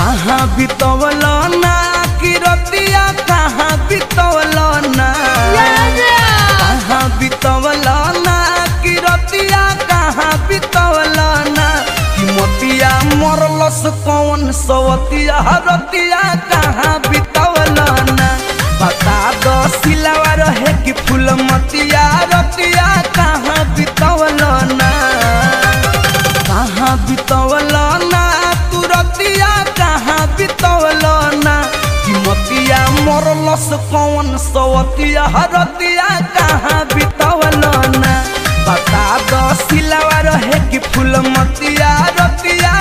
कहाँ बितवल ना कि रतिया कहाँ बितवल ना कहाँ बितवल ना कि रतिया कहाँ बितवल ना कि मोतिया मरलस कौन सवतिया रतिया कहाँ बितवल ना बता दो सिलावा रहे कि फूल मतिया रतिया कहाँ बितवल ना कहाँ बितवल ना तू रतिया कहाँ बितवल ना कि मोतिया मरलस कौन सवतिया रतिया कहाँ बितवल ना बता दो सिलावा रहे कि फूल मतिया रतिया